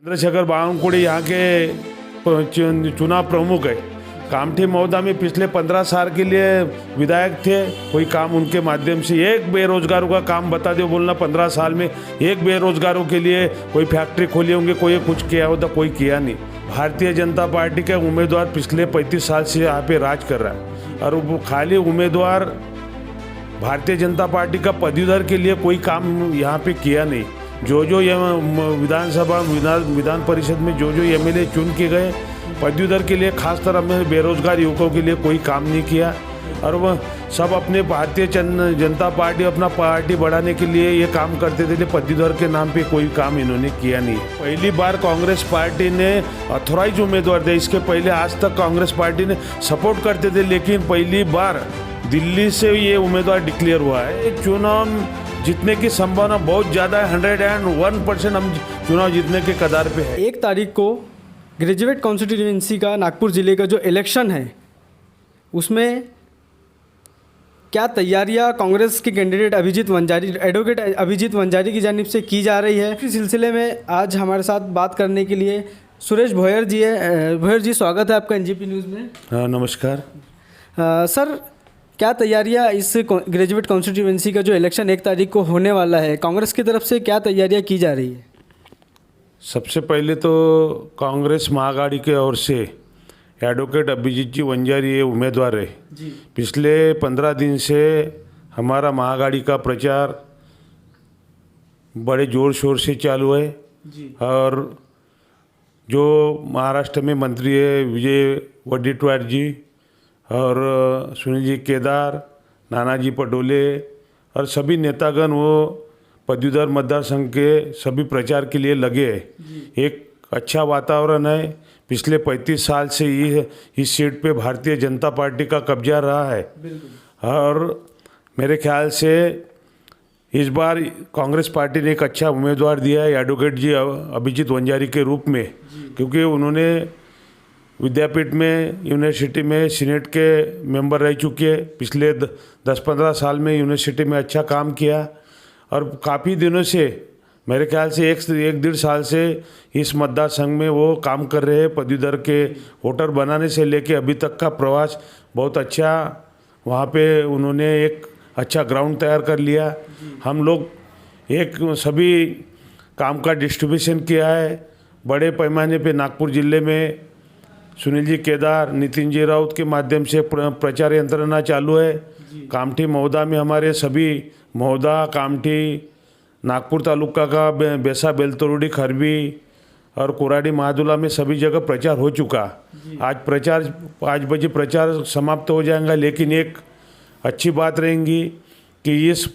चंद्रशेखर बावनकुळे यहाँ के चुनाव प्रमुख है। कामठी महोदय में पिछले 15 साल के लिए विधायक थे। कोई काम उनके माध्यम से एक बेरोजगारों का काम बता दो बोलना, 15 साल में एक बेरोजगारों के लिए कोई फैक्ट्री खोली होंगे, कोई कुछ किया होता, कोई किया नहीं। भारतीय जनता पार्टी का उम्मीदवार पिछले 35 साल से यहाँ पे राज कर रहा है और वो खाली उम्मीदवार भारतीय जनता पार्टी का पदवीधर के लिए कोई काम यहाँ पे किया नहीं। जो विधानसभा विधान परिषद में जो एमएलए चुन के गए पदवीधर के लिए, खासतर अपने बेरोजगार युवकों के लिए कोई काम नहीं किया। और वह सब अपने भारतीय जनता पार्टी अपना पार्टी बढ़ाने के लिए ये काम करते थे, पदवीधर के नाम पे कोई काम इन्होंने किया नहीं। पहली बार कांग्रेस पार्टी ने ऑथोराइज उम्मीदवार दिया। इसके पहले आज तक कांग्रेस पार्टी ने सपोर्ट करते थे, लेकिन पहली बार दिल्ली से ये उम्मीदवार डिक्लेयर हुआ है। चुनाव जीतने की संभावना बहुत ज़्यादा है, 101% हम चुनाव जीतने के कगार पे है। 1 तारीख को ग्रेजुएट कॉन्स्टिट्यूएंसी का नागपुर ज़िले का जो इलेक्शन है उसमें क्या तैयारियां कांग्रेस के कैंडिडेट एडवोकेट अभिजीत वंजारी की जानिब से की जा रही है? इस सिलसिले में आज हमारे साथ बात करने के लिए सुरेश भोयर जी है। भोयर जी, स्वागत है आपका एनजीपी न्यूज़ में। हाँ, नमस्कार। सर, क्या तैयारियां इस ग्रेजुएट कॉन्स्टिट्यूएंसी का जो इलेक्शन 1 तारीख को होने वाला है, कांग्रेस की तरफ से क्या तैयारियां की जा रही है? सबसे पहले तो कांग्रेस महाआघाड़ी के ओर से एडवोकेट अभिजीत जी वंजारी ये उम्मीदवार है जी। पिछले 15 दिन से हमारा महाआघाड़ी का प्रचार बड़े ज़ोर शोर से चालू है जी। और जो महाराष्ट्र में मंत्री है विजय वडेट्टीवार जी और सुनील जी केदार, नानाजी पटोले और सभी नेतागण वो पदवीधर मतदार संघ के सभी प्रचार के लिए लगे हैं। एक अच्छा वातावरण है। पिछले 35 साल से ये इस सीट पे भारतीय जनता पार्टी का कब्जा रहा है और मेरे ख्याल से इस बार कांग्रेस पार्टी ने एक अच्छा उम्मीदवार दिया है एडवोकेट जी अभिजीत वंजारी के रूप में, क्योंकि उन्होंने विद्यापीठ में यूनिवर्सिटी में सीनेट के मेंबर रह चुके हैं। पिछले 10-15 साल में यूनिवर्सिटी में अच्छा काम किया और काफ़ी दिनों से मेरे ख्याल से 1-1.5 साल से इस मतदार संघ में वो काम कर रहे हैं। पदवीधर के वोटर बनाने से लेके अभी तक का प्रवास बहुत अच्छा, वहाँ पे उन्होंने एक अच्छा ग्राउंड तैयार कर लिया। हम लोग एक सभी काम का डिस्ट्रीब्यूशन किया है बड़े पैमाने पे। नागपुर ज़िले में सुनील जी केदार, नितिन जी राउत के माध्यम से प्रचार यंत्रणा चालू है। कामठी महोदा में हमारे सभी महोदा, कामठी, नागपुर तालुका का बेसा, बेलतरोड़ी, खरबी और कोराडी, महादुला में सभी जगह प्रचार हो चुका। आज 5 बजे प्रचार समाप्त हो जाएगा, लेकिन एक अच्छी बात रहेगी कि इस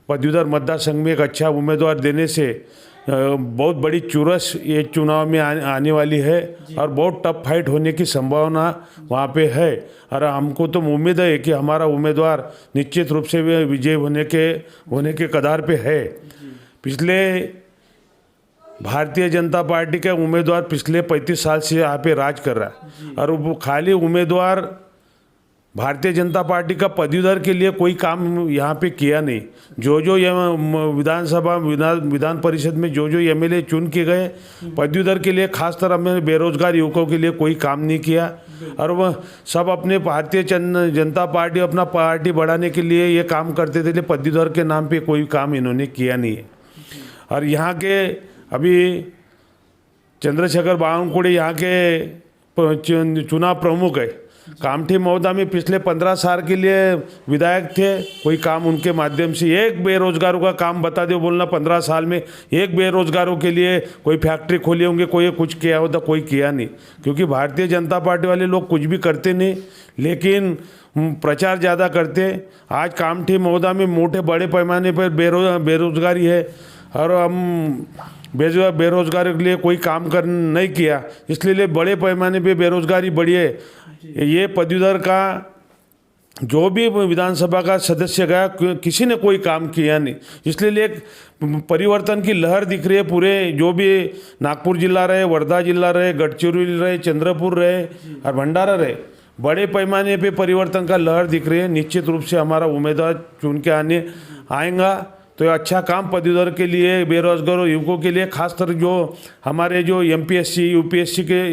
पदवीधर मतदार संघ में एक अच्छा उम्मीदवार देने से बहुत बड़ी चुरस ये चुनाव में आने वाली है और बहुत टफ फाइट होने की संभावना वहाँ पे है। और हमको तो उम्मीद है कि हमारा उम्मीदवार निश्चित रूप से विजय होने के कगार पे है। पिछले भारतीय जनता पार्टी का उम्मीदवार पिछले 35 साल से यहाँ पे राज कर रहा है और वो खाली उम्मीदवार भारतीय जनता पार्टी का पदवीधर के लिए कोई काम यहाँ पे किया नहीं। जो विधानसभा विधान परिषद में जो एमएलए चुन के गए पदवीधर के लिए, खासतर अपने बेरोजगार युवकों के लिए कोई काम नहीं किया। और वह सब अपने भारतीय जनता पार्टी अपना पार्टी बढ़ाने के लिए ये काम करते थे, पदवीधर के नाम पे कोई काम इन्होंने किया नहीं है। और यहाँ के अभी चंद्रशेखर बावनकुळे यहाँ के चुनाव प्रमुख है। कामठी महोदा में पिछले 15 साल के लिए विधायक थे। कोई काम उनके माध्यम से एक बेरोजगारों का काम बता दो बोलना, 15 साल में एक बेरोजगारों के लिए कोई फैक्ट्री खोली होंगे, कोई कुछ किया होता, कोई किया नहीं। क्योंकि भारतीय जनता पार्टी वाले लोग कुछ भी करते नहीं, लेकिन प्रचार ज़्यादा करते। आज कामठी महोदा में मोटे बड़े पैमाने पर बेरोजगारी है और हम बेरोजगारी के लिए कोई काम नहीं किया, इसलिए बड़े पैमाने पे बेरोजगारी बढ़ी है। ये पदवीधर का जो भी विधानसभा का सदस्य गया किसी ने कोई काम किया नहीं, इसलिए एक परिवर्तन की लहर दिख रही है। पूरे जो भी नागपुर जिला रहे, वर्धा जिला रहे, गढ़चिरौली रहे, चंद्रपुर रहे और भंडारा रहे, बड़े पैमाने पे परिवर्तन का लहर दिख रही है। निश्चित रूप से हमारा उम्मीदवार चुन के आएगा तो अच्छा काम पदवीधर के लिए, बेरोजगार युवकों के लिए, खासकर जो हमारे जो एमपीएससी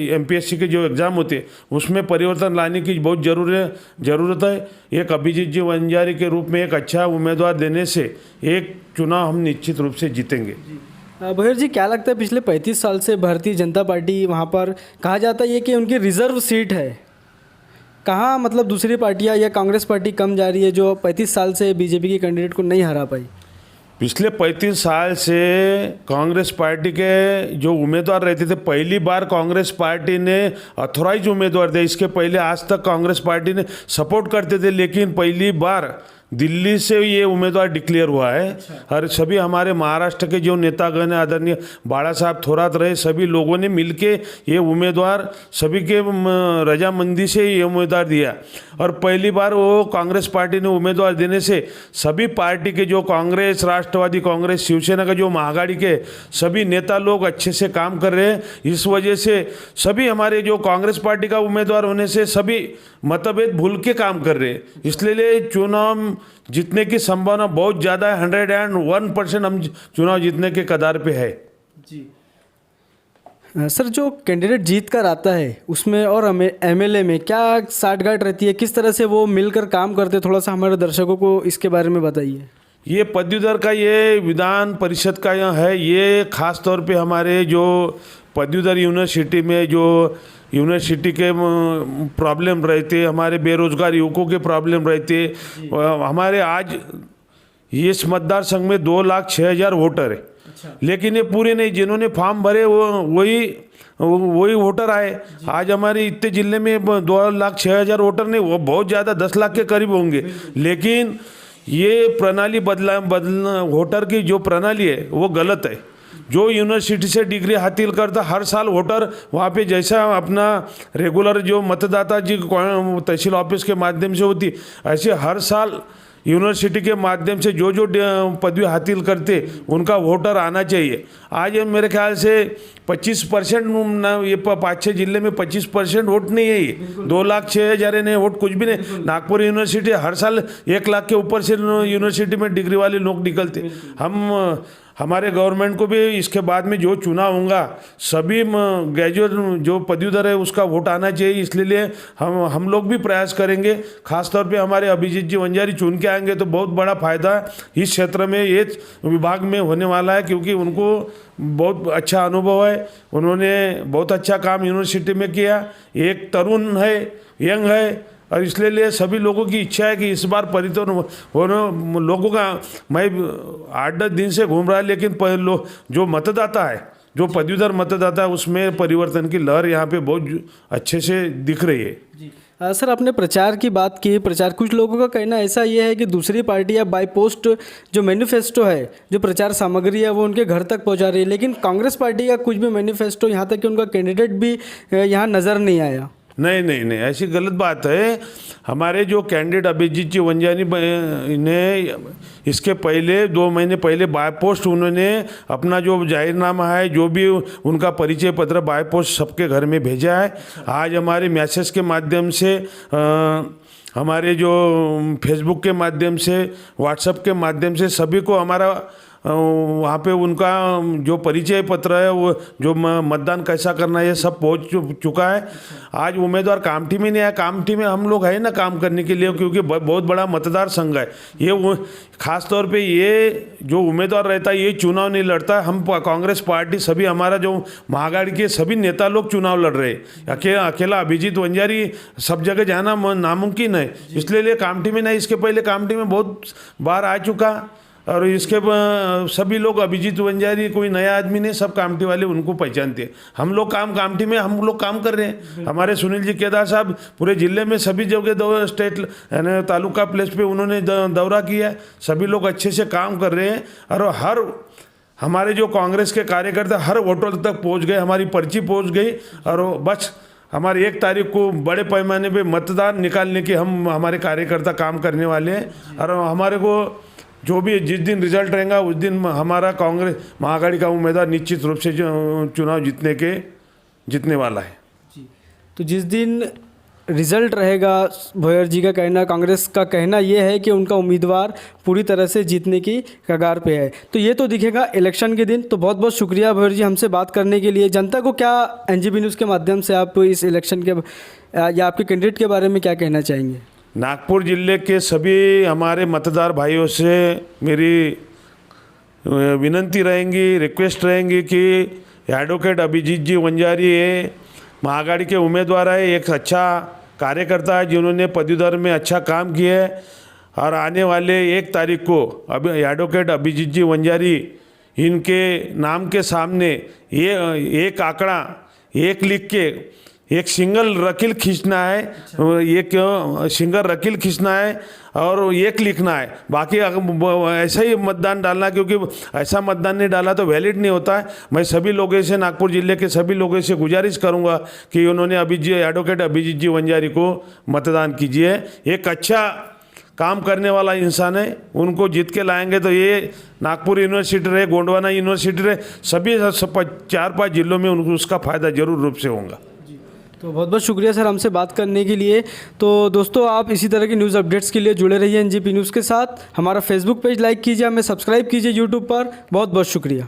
एमपीएससी के जो एग्ज़ाम होते हैं उसमें परिवर्तन लाने की बहुत ज़रूरत है। एक अभिजीत जी वंजारी के रूप में एक अच्छा उम्मीदवार देने से एक चुनाव हम निश्चित रूप से जीतेंगे। भैया जी, क्या लगता है पिछले 35 साल से भारतीय जनता पार्टी वहाँ पर कहा जाता है कि उनकी रिजर्व सीट है, कहाँ मतलब दूसरी पार्टियाँ या कांग्रेस पार्टी कम जा रही है जो 35 साल से बीजेपी के कैंडिडेट को नहीं हरा पाई? पिछले 35 साल से कांग्रेस पार्टी के जो उम्मीदवार रहते थे, पहली बार कांग्रेस पार्टी ने ऑथोराइज उम्मीदवार थे। इसके पहले आज तक कांग्रेस पार्टी ने सपोर्ट करते थे, लेकिन पहली बार दिल्ली से ये उम्मीदवार डिक्लेयर हुआ है। और सभी हमारे महाराष्ट्र के जो नेतागण आदरणीय बाला साहब थोरात रहे, सभी लोगों ने मिलके ये उम्मीदवार, सभी के रजामंदी से ये उम्मीदवार दिया। और पहली बार वो कांग्रेस पार्टी ने उम्मीदवार देने से सभी पार्टी के जो कांग्रेस, राष्ट्रवादी कांग्रेस, शिवसेना का जो महाआघाड़ी के सभी नेता लोग अच्छे से काम कर रहे हैं। इस वजह से सभी हमारे जो कांग्रेस पार्टी का उम्मीदवार होने से सभी मतभेद भूल के काम कर रहे हैं। इसलिए चुनाव जीतने की संभावना बहुत ज़्यादा है। 101% हम चुनाव जीतने के कगार पे है। जी सर, जो कैंडिडेट जीत कर आता है उसमें और एमएलए में क्या साठगांठ रहती है, किस तरह से वो मिलकर काम करते हैं, थोड़ा सा हमारे दर्शकों को इसके बारे में बताइए। ये पदवीधर का, ये विधान परिषद का है, ये खास तौर पे हमारे जो पदवीधर यूनिवर्सिटी में जो यूनिवर्सिटी के प्रॉब्लम रहते, हमारे बेरोजगार युवकों के प्रॉब्लम रहते, हमारे आज इस मतदार संघ में 2,06,000 वोटर है। लेकिन ये पूरे नहीं, जिन्होंने फॉर्म भरे वही वोटर आए। आज हमारे इतने जिले में 2,06,000 वोटर नहीं, वो बहुत ज़्यादा 10 लाख के करीब होंगे। लेकिन ये प्रणाली बदलना वोटर की जो प्रणाली है वो गलत है। जो यूनिवर्सिटी से डिग्री हासिल करता, हर साल वोटर वहाँ पे जैसा अपना रेगुलर जो मतदाता जी तहसील ऑफिस के माध्यम से होती, ऐसे हर साल यूनिवर्सिटी के माध्यम से जो पदवी हासिल करते उनका वोटर आना चाहिए। आज मेरे ख्याल से 25% ये 5-6 जिले में 25% वोट नहीं है। ये 2,06,000 नहीं, वोट कुछ भी नहीं। नागपुर यूनिवर्सिटी हर साल 1 लाख के ऊपर से यूनिवर्सिटी में डिग्री वाले लोग निकलते। हमारे गवर्नमेंट को भी इसके बाद में जो चुनाव होगा सभी ग्रेजुएट जो पदवीधर है उसका वोट आना चाहिए। इसलिए हम लोग भी प्रयास करेंगे। खासतौर पे हमारे अभिजीत जी वंजारी चुन के आएंगे तो बहुत बड़ा फायदा इस क्षेत्र में, ये विभाग में होने वाला है, क्योंकि उनको बहुत अच्छा अनुभव है। उन्होंने बहुत अच्छा काम यूनिवर्सिटी में किया। एक तरुण है, यंग है, और इसलिए सभी लोगों की इच्छा है कि इस बार परिवर्तन लोगों का, मैं 8-10 दिन से घूम रहा है, लेकिन जो मतदाता है, जो पदवीधर मतदाता है, उसमें परिवर्तन की लहर यहाँ पे बहुत अच्छे से दिख रही है। जी सर, आपने प्रचार की बात की। प्रचार, कुछ लोगों का कहना ऐसा ये है कि दूसरी पार्टियां बाय पोस्ट जो मैनिफेस्टो है, जो प्रचार सामग्री है, वो उनके घर तक पहुंचा रही है, लेकिन कांग्रेस पार्टी का कुछ भी मैनिफेस्टो, यहाँ तक कि उनका कैंडिडेट भी यहाँ नज़र नहीं आया। नहीं, ऐसी गलत बात है। हमारे जो कैंडिडेट अभिजीत जी वंजारी ने इसके पहले 2 महीने पहले बाय पोस्ट उन्होंने अपना जो जाहिरनामा है, जो भी उनका परिचय पत्र बाय पोस्ट सबके घर में भेजा है। आज हमारे मैसेज के माध्यम से, हमारे जो फेसबुक के माध्यम से, व्हाट्सएप के माध्यम से सभी को हमारा वहाँ पे उनका जो परिचय पत्र है, वो जो मतदान कैसा करना है, ये सब पहुँच चुका है। आज उम्मीदवार कामठी में नहीं आया। कामठी में हम लोग है ना काम करने के लिए, क्योंकि बहुत बड़ा मतदार संघ है ये। खास तौर पे ये जो उम्मीदवार रहता है ये चुनाव नहीं लड़ता। हम कांग्रेस पार्टी सभी, हमारा जो महाआघाड़ी के सभी नेता लोग चुनाव लड़ रहे हैं। अकेला अभिजीत वंजारी सब जगह जाना नामुमकिन है, इसलिए कामठी में नहीं। इसके पहले कामठी में बहुत बार आ चुका, और इसके सभी लोग अभिजीत वंजारी कोई नया आदमी नहीं, सब कामठी वाले उनको पहचानते हैं। हम लोग कामठी में हम लोग काम कर रहे हैं। हमारे सुनील जी केदार साहब पूरे जिले में सभी जगह स्टेट यानी तालुका प्लेस पे उन्होंने दौरा किया। सभी लोग अच्छे से काम कर रहे हैं, और हमारे जो कांग्रेस के कार्यकर्ता हर वोटर तक पहुँच गए, हमारी पर्ची पहुँच गई, और बस हमारी 1 तारीख को बड़े पैमाने पर मतदान निकालने की हमारे कार्यकर्ता काम करने वाले हैं। और हमारे को जो भी जिस दिन रिजल्ट रहेगा उस दिन हमारा कांग्रेस महाआघाड़ी का उम्मीदवार निश्चित रूप से चुनाव जीतने वाला है। जी, तो जिस दिन रिज़ल्ट रहेगा, भोयर जी का कहना, कांग्रेस का कहना ये है कि उनका उम्मीदवार पूरी तरह से जीतने की कगार पे है। तो ये तो दिखेगा इलेक्शन के दिन। तो बहुत बहुत शुक्रिया भोयर जी हमसे बात करने के लिए। जनता को क्या एनजीबी न्यूज़ के माध्यम से आप इस इलेक्शन के या आपके कैंडिडेट के बारे में क्या कहना चाहेंगे? नागपुर जिले के सभी हमारे मतदार भाइयों से मेरी विनंती रहेंगी, रिक्वेस्ट रहेंगी कि एडवोकेट अभिजीत जी वंजारी है, महाआघाड़ी के उम्मीदवार है, एक अच्छा कार्यकर्ता है जिन्होंने पदवीधर में अच्छा काम किया है। और आने वाले 1 तारीख को एडवोकेट अभिजीत जी वंजारी इनके नाम के सामने ये एक आंकड़ा 1 लिख के एक सिंगल रकील खींचना है, एक सिंगल रकील खींचना है और 1 लिखना है। बाकी ऐसा ही मतदान डालना, क्योंकि ऐसा मतदान नहीं डाला तो वैलिड नहीं होता है। मैं सभी लोगों से, नागपुर जिले के सभी लोगों से गुजारिश करूंगा कि उन्होंने एडवोकेट अभिजीत जी वंजारी को मतदान कीजिए। एक अच्छा काम करने वाला इंसान है, उनको जीत के लाएंगे तो ये नागपुर यूनिवर्सिटी रहे, गोंडवाना यूनिवर्सिटी रहे, सभी 4-5 जिलों में उनको उसका फ़ायदा जरूर रूप से होगा। तो बहुत बहुत शुक्रिया सर हमसे बात करने के लिए। तो दोस्तों, आप इसी तरह की न्यूज़ अपडेट्स के लिए जुड़े रहिए एनजीपी न्यूज़ के साथ। हमारा फेसबुक पेज लाइक कीजिए, हमें सब्सक्राइब कीजिए यूट्यूब पर। बहुत बहुत शुक्रिया।